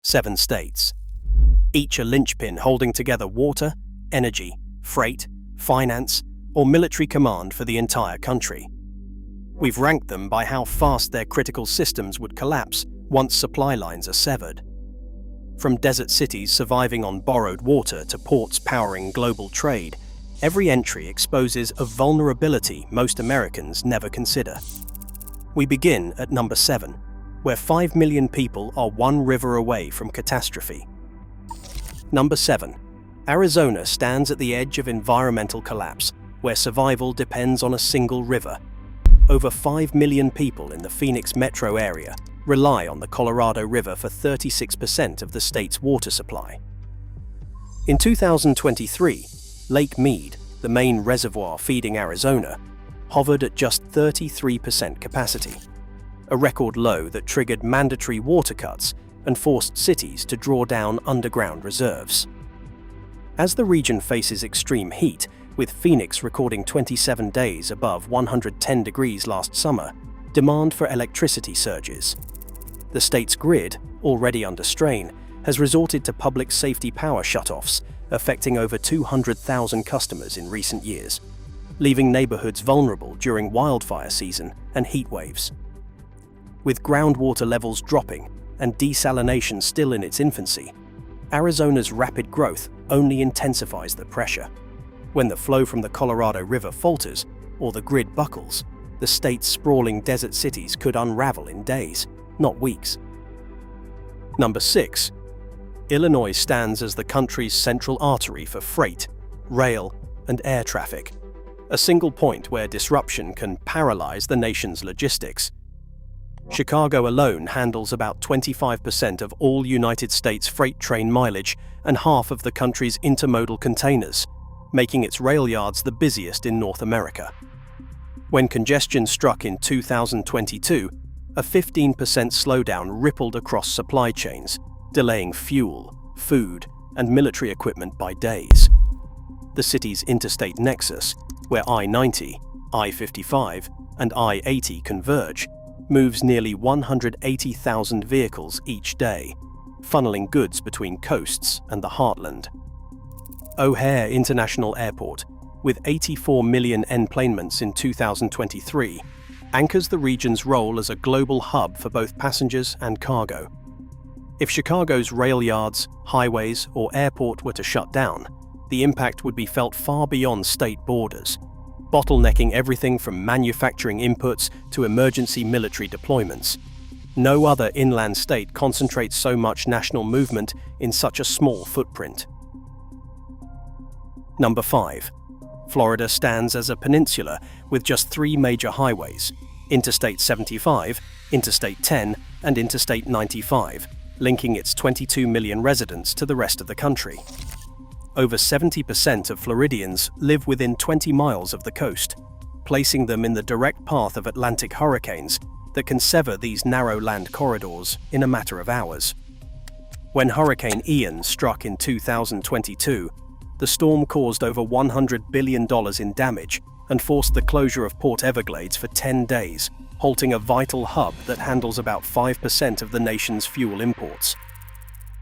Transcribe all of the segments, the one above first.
7 states, each a linchpin holding together water, energy, freight, finance, or military command for the entire country. We've ranked them by how fast their critical systems would collapse once supply lines are severed. From desert cities surviving on borrowed water to ports powering global trade, every entry exposes a vulnerability most Americans never consider. We begin at number 7, where 5 million people are one river away from catastrophe. Number 7. Arizona stands at the edge of environmental collapse, where survival depends on a single river. Over 5 million people in the Phoenix metro area rely on the Colorado River for 36% of the state's water supply. In 2023, Lake Mead, the main reservoir feeding Arizona, hovered at just 33% capacity, a record low that triggered mandatory water cuts and forced cities to draw down underground reserves. As the region faces extreme heat, with Phoenix recording 27 days above 110 degrees last summer, demand for electricity surges. The state's grid, already under strain, has resorted to public safety power shutoffs, affecting over 200,000 customers in recent years, leaving neighborhoods vulnerable during wildfire season and heat waves. With groundwater levels dropping and desalination still in its infancy, Arizona's rapid growth only intensifies the pressure. When the flow from the Colorado River falters or the grid buckles, the state's sprawling desert cities could unravel in days, not weeks. Number 6. Illinois stands as the country's central artery for freight, rail, and air traffic, a single point where disruption can paralyze the nation's logistics. Chicago alone handles about 25% of all United States freight train mileage and half of the country's intermodal containers, making its rail yards the busiest in North America. When congestion struck in 2022, a 15% slowdown rippled across supply chains, delaying fuel, food, and military equipment by days. The city's interstate nexus, where I-90, I-55, and I-80 converge, moves nearly 180,000 vehicles each day, funneling goods between coasts and the heartland. O'Hare International Airport, with 84 million enplanements in 2023, anchors the region's role as a global hub for both passengers and cargo. If Chicago's rail yards, highways, or airport were to shut down, the impact would be felt far beyond state borders, bottlenecking everything from manufacturing inputs to emergency military deployments. No other inland state concentrates so much national movement in such a small footprint. Number 5. Florida stands as a peninsula with just 3 major highways, Interstate 75, Interstate 10, and Interstate 95, linking its 22 million residents to the rest of the country. Over 70% of Floridians live within 20 miles of the coast, placing them in the direct path of Atlantic hurricanes that can sever these narrow land corridors in a matter of hours. When Hurricane Ian struck in 2022, the storm caused over $100 billion in damage and forced the closure of Port Everglades for 10 days, halting a vital hub that handles about 5% of the nation's fuel imports.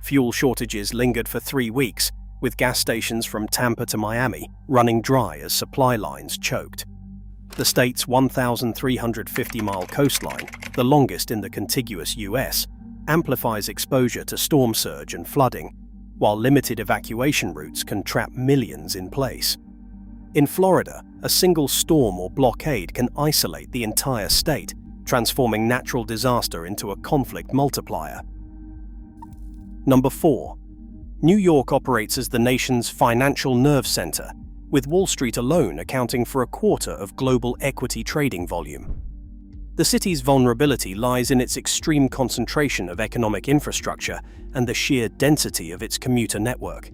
Fuel shortages lingered for 3 weeks, with gas stations from Tampa to Miami running dry as supply lines choked. The state's 1,350-mile coastline, the longest in the contiguous U.S., amplifies exposure to storm surge and flooding, while limited evacuation routes can trap millions in place. In Florida, a single storm or blockade can isolate the entire state, transforming natural disaster into a conflict multiplier. Number 4. New York operates as the nation's financial nerve center, with Wall Street alone accounting for a quarter of global equity trading volume. The city's vulnerability lies in its extreme concentration of economic infrastructure and the sheer density of its commuter network.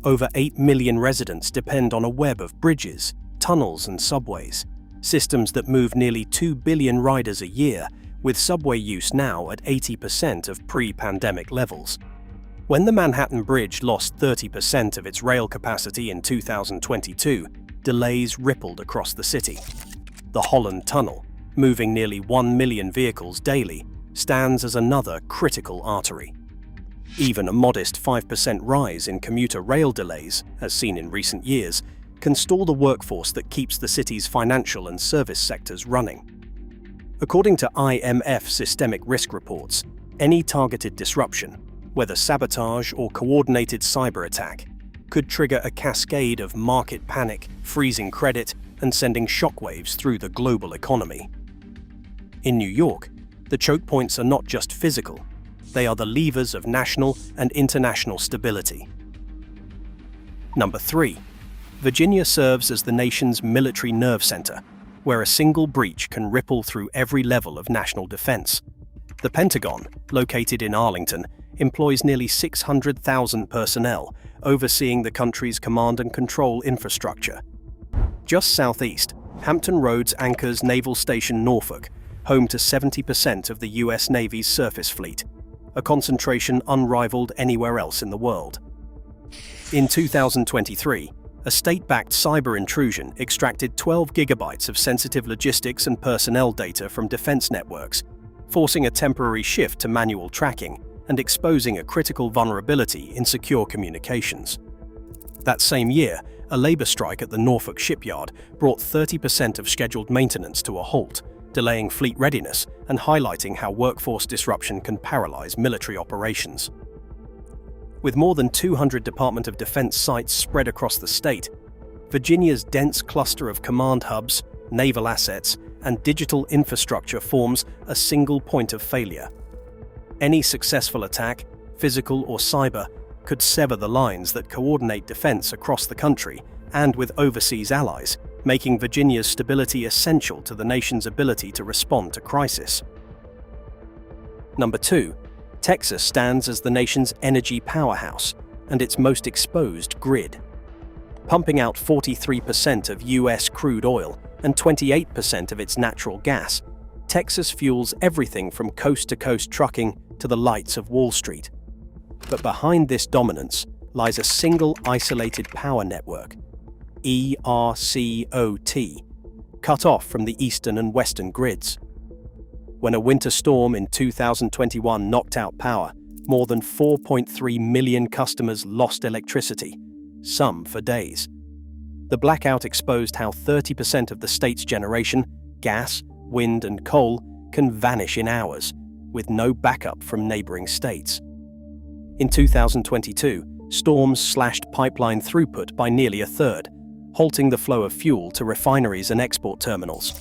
Over 8 million residents depend on a web of bridges, tunnels, and subways, systems that move nearly 2 billion riders a year, with subway use now at 80% of pre-pandemic levels. When the Manhattan Bridge lost 30% of its rail capacity in 2022, delays rippled across the city. The Holland Tunnel, moving nearly 1 million vehicles daily, stands as another critical artery. Even a modest 5% rise in commuter rail delays, as seen in recent years, can stall the workforce that keeps the city's financial and service sectors running. According to IMF systemic risk reports, any targeted disruption, whether sabotage or coordinated cyber attack, could trigger a cascade of market panic, freezing credit, and sending shockwaves through the global economy. In New York, the choke points are not just physical, they are the levers of national and international stability. Number 3. Virginia serves as the nation's military nerve center, where a single breach can ripple through every level of national defense. The Pentagon, located in Arlington, employs nearly 600,000 personnel, overseeing the country's command and control infrastructure. Just southeast, Hampton Roads anchors Naval Station Norfolk, home to 70% of the US Navy's surface fleet, a concentration unrivaled anywhere else in the world. In 2023, a state-backed cyber intrusion extracted 12 gigabytes of sensitive logistics and personnel data from defense networks, forcing a temporary shift to manual tracking and exposing a critical vulnerability in secure communications. That same year, a labor strike at the Norfolk shipyard brought 30% of scheduled maintenance to a halt, delaying fleet readiness and highlighting how workforce disruption can paralyze military operations. With more than 200 Department of Defense sites spread across the state, Virginia's dense cluster of command hubs, naval assets, and digital infrastructure forms a single point of failure. Any successful attack, physical or cyber, could sever the lines that coordinate defense across the country and with overseas allies, making Virginia's stability essential to the nation's ability to respond to crisis. Number 2. Texas stands as the nation's energy powerhouse and its most exposed grid. Pumping out 43% of US crude oil and 28% of its natural gas, Texas fuels everything from coast-to-coast trucking to the lights of Wall Street. But behind this dominance lies a single isolated power network, ERCOT, cut off from the eastern and western grids. When a winter storm in 2021 knocked out power, more than 4.3 million customers lost electricity, some for days. The blackout exposed how 30% of the state's generation, gas, wind, and coal, can vanish in hours, with no backup from neighboring states. In 2022, storms slashed pipeline throughput by nearly a third, halting the flow of fuel to refineries and export terminals.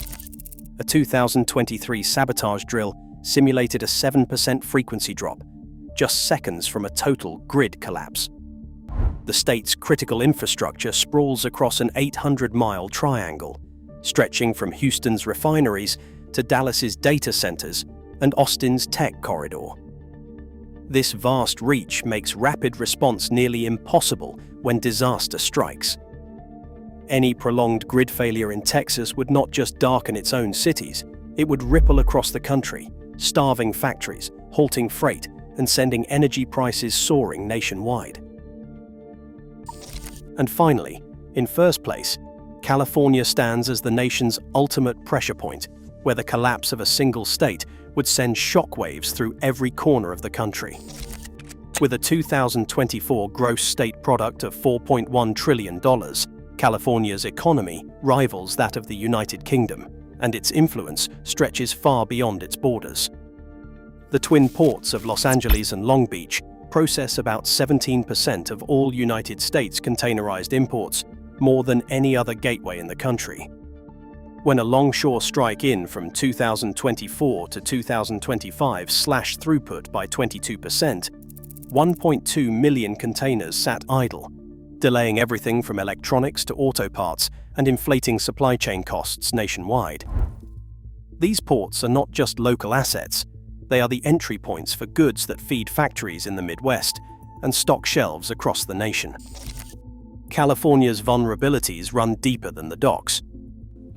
A 2023 sabotage drill simulated a 7% frequency drop, just seconds from a total grid collapse. The state's critical infrastructure sprawls across an 800-mile triangle, stretching from Houston's refineries to Dallas's data centers and Austin's tech corridor. This vast reach makes rapid response nearly impossible when disaster strikes. Any prolonged grid failure in Texas would not just darken its own cities, it would ripple across the country, starving factories, halting freight, and sending energy prices soaring nationwide. And finally, in first place, California stands as the nation's ultimate pressure point, where the collapse of a single state would send shockwaves through every corner of the country. With a 2024 gross state product of $4.1 trillion, California's economy rivals that of the United Kingdom, and its influence stretches far beyond its borders. The twin ports of Los Angeles and Long Beach process about 17% of all United States containerized imports, more than any other gateway in the country. When a longshore strike in from 2024 to 2025 slashed throughput by 22%, 1.2 million containers sat idle, delaying everything from electronics to auto parts and inflating supply chain costs nationwide. These ports are not just local assets, they are the entry points for goods that feed factories in the Midwest and stock shelves across the nation. California's vulnerabilities run deeper than the docks.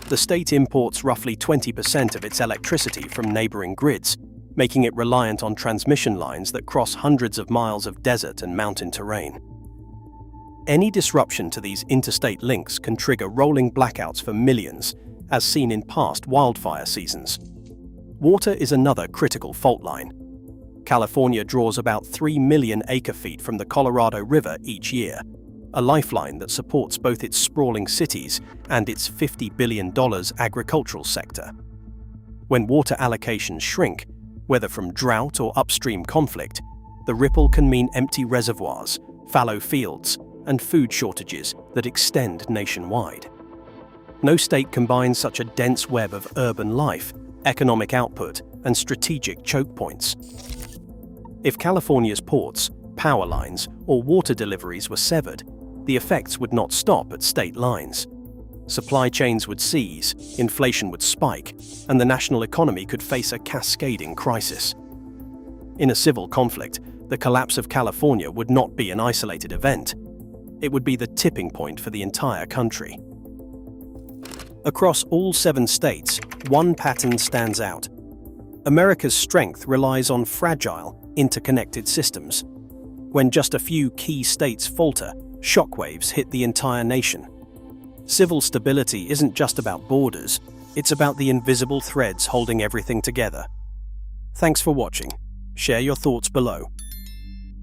The state imports roughly 20% of its electricity from neighboring grids, making it reliant on transmission lines that cross hundreds of miles of desert and mountain terrain. Any disruption to these interstate links can trigger rolling blackouts for millions, as seen in past wildfire seasons. Water is another critical fault line. California draws about 3 million acre-feet from the Colorado River each year, a lifeline that supports both its sprawling cities and its $50 billion agricultural sector. When water allocations shrink, whether from drought or upstream conflict, the ripple can mean empty reservoirs, fallow fields, and food shortages that extend nationwide. No state combines such a dense web of urban life, economic output, and strategic choke points. If California's ports, power lines, or water deliveries were severed, the effects would not stop at state lines. Supply chains would seize, inflation would spike, and the national economy could face a cascading crisis. In a civil conflict, the collapse of California would not be an isolated event. It would be the tipping point for the entire country. Across all 7 states, one pattern stands out. America's strength relies on fragile, interconnected systems. When just a few key states falter, shockwaves hit the entire nation. Civil stability isn't just about borders, it's about the invisible threads holding everything together. Thanks for watching. Share your thoughts below.